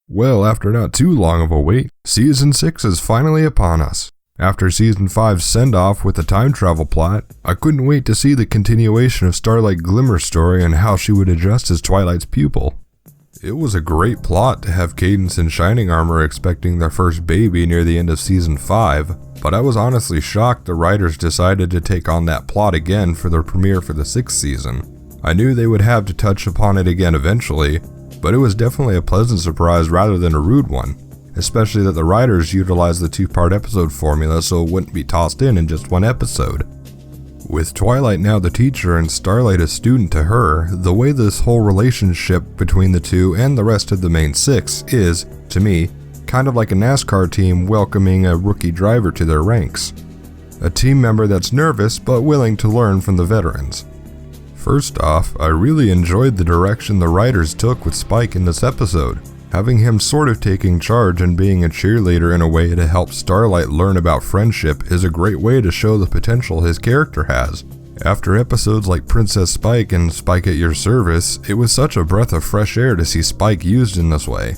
Well, after not too long of a wait, Season 6 is finally upon us. After Season 5's send-off with the time travel plot, I couldn't wait to see the continuation of Starlight Glimmer's story and how she would adjust as Twilight's pupil. It was a great plot to have Cadance and Shining Armor expecting their first baby near the end of Season 5, but I was honestly shocked the writers decided to take on that plot again for their premiere for the 6th season. I knew they would have to touch upon it again eventually, but it was definitely a pleasant surprise rather than a rude one, especially that the writers utilized the two-part episode formula so it wouldn't be tossed in just one episode. With Twilight now the teacher and Starlight a student to her, the way this whole relationship between the two and the rest of the main six is, to me, kind of like a NASCAR team welcoming a rookie driver to their ranks. A team member that's nervous but willing to learn from the veterans. First off, I really enjoyed the direction the writers took with Spike in this episode. Having him sort of taking charge and being a cheerleader in a way to help Starlight learn about friendship is a great way to show the potential his character has. After episodes like Princess Spike and Spike at Your Service, it was such a breath of fresh air to see Spike used in this way.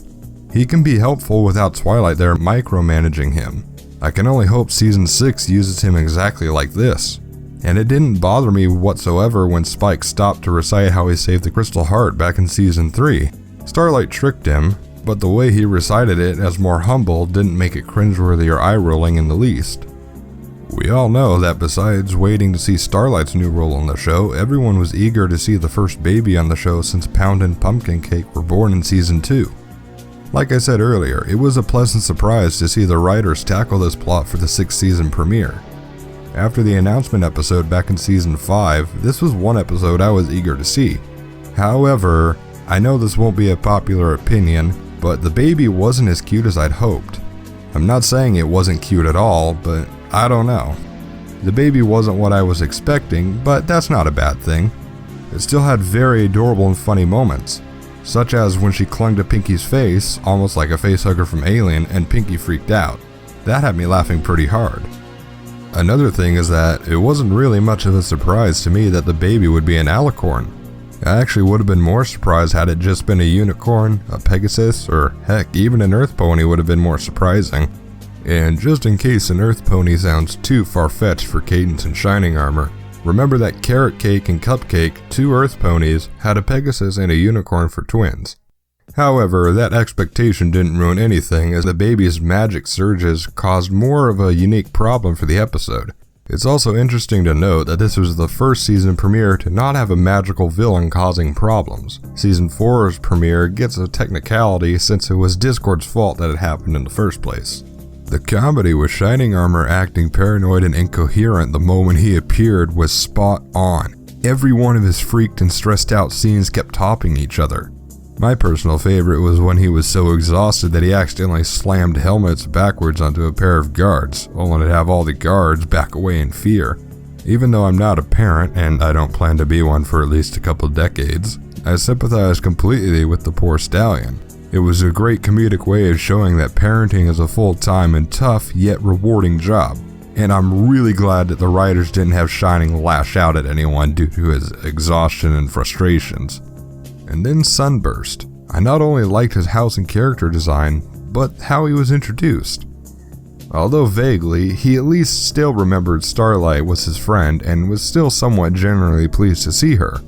He can be helpful without Twilight there micromanaging him. I can only hope Season 6 uses him exactly like this. And it didn't bother me whatsoever when Spike stopped to recite how he saved the Crystal Heart back in Season 3. Starlight tricked him, but the way he recited it as more humble didn't make it cringeworthy or eye-rolling in the least. We all know that besides waiting to see Starlight's new role on the show, everyone was eager to see the first baby on the show since Pound and Pumpkin Cake were born in Season 2. Like I said earlier, it was a pleasant surprise to see the writers tackle this plot for the 6th season premiere. After the announcement episode back in Season 5, this was one episode I was eager to see. However, I know this won't be a popular opinion, but the baby wasn't as cute as I'd hoped. I'm not saying it wasn't cute at all, but I don't know. The baby wasn't what I was expecting, but that's not a bad thing. It still had very adorable and funny moments, such as when she clung to Pinky's face, almost like a facehugger from Alien, and Pinky freaked out. That had me laughing pretty hard. Another thing is that it wasn't really much of a surprise to me that the baby would be an alicorn. I actually would have been more surprised had it just been a unicorn, a Pegasus, or heck, even an Earth Pony would have been more surprising. And just in case an Earth Pony sounds too far-fetched for Cadance and Shining Armor, remember that Carrot Cake and Cupcake, two Earth Ponies, had a Pegasus and a unicorn for twins. However, that expectation didn't ruin anything as the baby's magic surges caused more of a unique problem for the episode. It's also interesting to note that this was the first season premiere to not have a magical villain causing problems. Season 4's premiere gets a technicality since it was Discord's fault that it happened in the first place. The comedy with Shining Armor acting paranoid and incoherent the moment he appeared was spot on. Every one of his freaked and stressed out scenes kept topping each other. My personal favorite was when he was so exhausted that he accidentally slammed helmets backwards onto a pair of guards, only to have all the guards back away in fear. Even though I'm not a parent, and I don't plan to be one for at least a couple decades, I sympathize completely with the poor stallion. It was a great comedic way of showing that parenting is a full-time and tough yet rewarding job. And I'm really glad that the writers didn't have Shining lash out at anyone due to his exhaustion and frustrations. And then Sunburst. I not only liked his house and character design, but how he was introduced. Although vaguely, he at least still remembered Starlight was his friend and was still somewhat generally pleased to see her.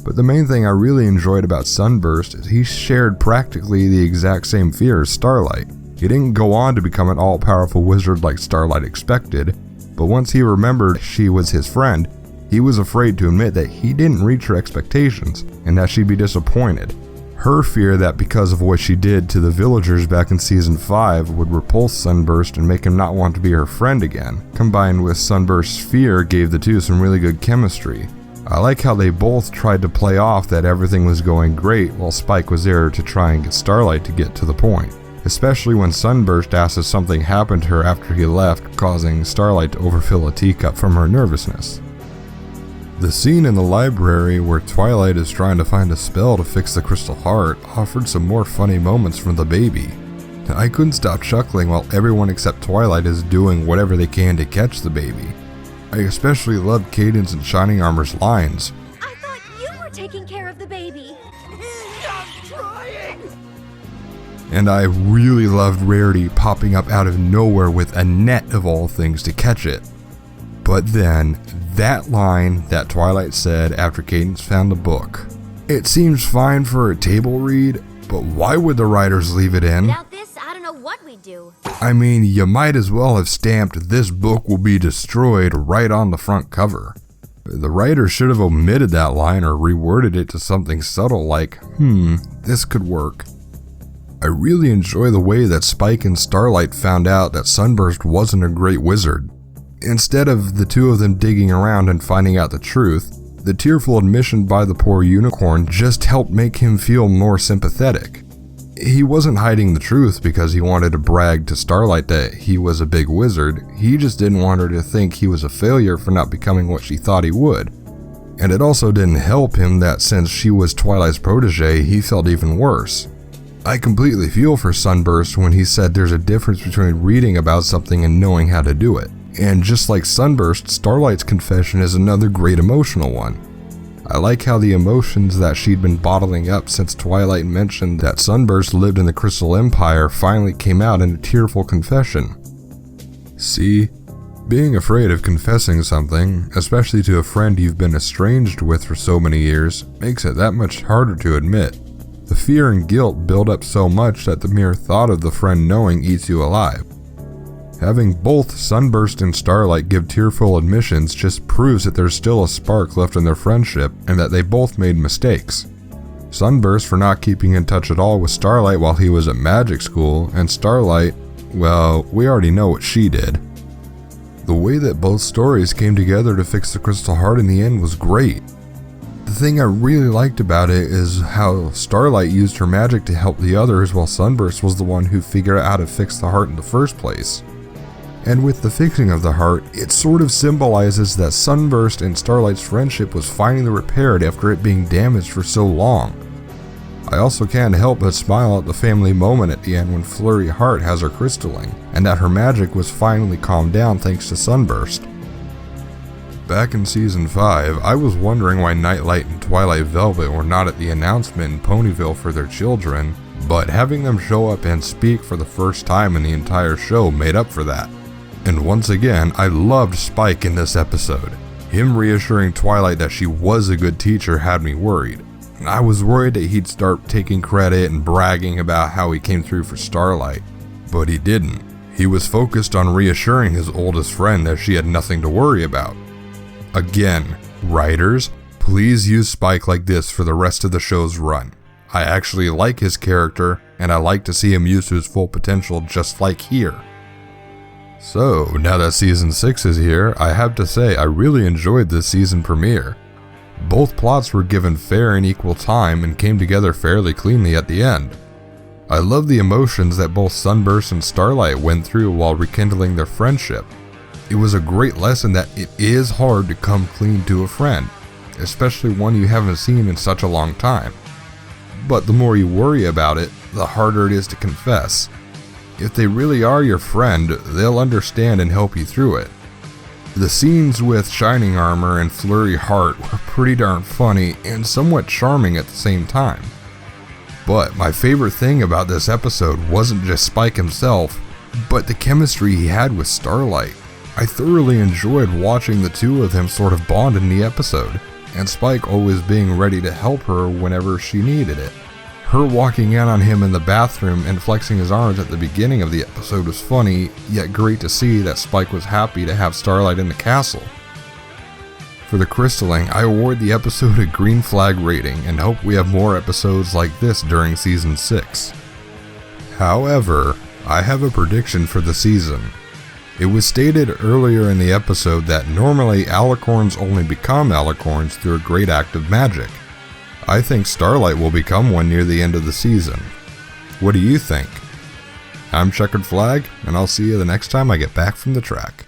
But the main thing I really enjoyed about Sunburst is he shared practically the exact same fear as Starlight. He didn't go on to become an all-powerful wizard like Starlight expected, but once he remembered she was his friend, he was afraid to admit that he didn't reach her expectations and that she'd be disappointed. Her fear that because of what she did to the villagers back in Season 5 would repulse Sunburst and make him not want to be her friend again, combined with Sunburst's fear, gave the two some really good chemistry. I like how they both tried to play off that everything was going great while Spike was there to try and get Starlight to get to the point, especially when Sunburst asked if something happened to her after he left, causing Starlight to overfill a teacup from her nervousness. The scene in the library where Twilight is trying to find a spell to fix the Crystal Heart offered some more funny moments from the baby. I couldn't stop chuckling while everyone except Twilight is doing whatever they can to catch the baby. I especially loved Cadance and Shining Armor's lines. I thought you were taking care of the baby. I'm trying! And I really loved Rarity popping up out of nowhere with a net of all things to catch it. But then, that line that Twilight said after Cadence found the book. It seems fine for a table read, but why would the writers leave it in? Without this, I don't know what we'd do. I mean, you might as well have stamped "This book will be destroyed" right on the front cover. The writer should have omitted that line or reworded it to something subtle like, this could work. I really enjoy the way that Spike and Starlight found out that Sunburst wasn't a great wizard. Instead of the two of them digging around and finding out the truth, the tearful admission by the poor unicorn just helped make him feel more sympathetic. He wasn't hiding the truth because he wanted to brag to Starlight that he was a big wizard, he just didn't want her to think he was a failure for not becoming what she thought he would. And it also didn't help him that since she was Twilight's protege, he felt even worse. I completely feel for Sunburst when he said there's a difference between reading about something and knowing how to do it. And just like Sunburst, Starlight's confession is another great emotional one. I like how the emotions that she'd been bottling up since Twilight mentioned that Sunburst lived in the Crystal Empire finally came out in a tearful confession. See, being afraid of confessing something, especially to a friend you've been estranged with for so many years, makes it that much harder to admit. The fear and guilt build up so much that the mere thought of the friend knowing eats you alive. Having both Sunburst and Starlight give tearful admissions just proves that there's still a spark left in their friendship and that they both made mistakes. Sunburst for not keeping in touch at all with Starlight while he was at magic school, and Starlight, well, we already know what she did. The way that both stories came together to fix the Crystal Heart in the end was great. The thing I really liked about it is how Starlight used her magic to help the others while Sunburst was the one who figured out how to fix the heart in the first place. And with the fixing of the heart, it sort of symbolizes that Sunburst and Starlight's friendship was finally repaired after it being damaged for so long. I also can't help but smile at the family moment at the end when Flurry Heart has her crystalling, and that her magic was finally calmed down thanks to Sunburst. Back in Season 5, I was wondering why Nightlight and Twilight Velvet were not at the announcement in Ponyville for their children, but having them show up and speak for the first time in the entire show made up for that. And once again, I loved Spike in this episode. Him reassuring Twilight that she was a good teacher had me worried. I was worried that he'd start taking credit and bragging about how he came through for Starlight, but he didn't. He was focused on reassuring his oldest friend that she had nothing to worry about. Again, writers, please use Spike like this for the rest of the show's run. I actually like his character, and I like to see him used to his full potential just like here. So, now that Season 6 is here, I have to say I really enjoyed this season premiere. Both plots were given fair and equal time and came together fairly cleanly at the end. I love the emotions that both Sunburst and Starlight went through while rekindling their friendship. It was a great lesson that it is hard to come clean to a friend, especially one you haven't seen in such a long time. But the more you worry about it, the harder it is to confess. If they really are your friend, they'll understand and help you through it. The scenes with Shining Armor and Flurry Heart were pretty darn funny and somewhat charming at the same time. But my favorite thing about this episode wasn't just Spike himself, but the chemistry he had with Starlight. I thoroughly enjoyed watching the two of them sort of bond in the episode, and Spike always being ready to help her whenever she needed it. Her walking in on him in the bathroom and flexing his arms at the beginning of the episode was funny, yet great to see that Spike was happy to have Starlight in the castle. For the crystalling, I award the episode a green flag rating and hope we have more episodes like this during Season 6. However, I have a prediction for the season. It was stated earlier in the episode that normally alicorns only become alicorns through a great act of magic. I think Starlight will become one near the end of the season. What do you think? I'm Checkered Flag, and I'll see you the next time I get back from the track.